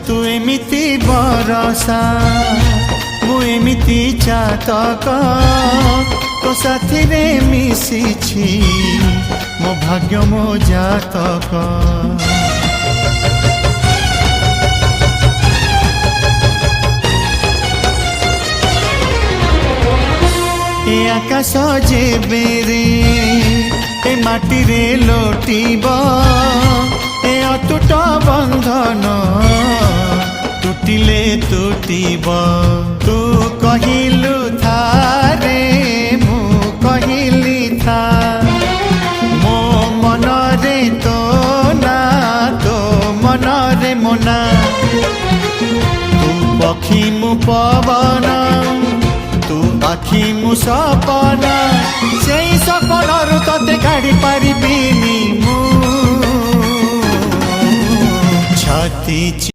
तू एमिति बरसा मु एमिति चातक तो साथी रे मिशिछि मो भाग्य मो जातक। ए आकाश जेबे रे ए माटी रे लोटिब ए अटूट बंधन टूटिले टूटिब। तू कहिलु था रे मु कहिली था मो मन रे तो ना तो मन रे मोना। तू पक्षी मु पवन तू आखि मु सपना से सपनरु तते काढ़ी पारिबिनी मु छाती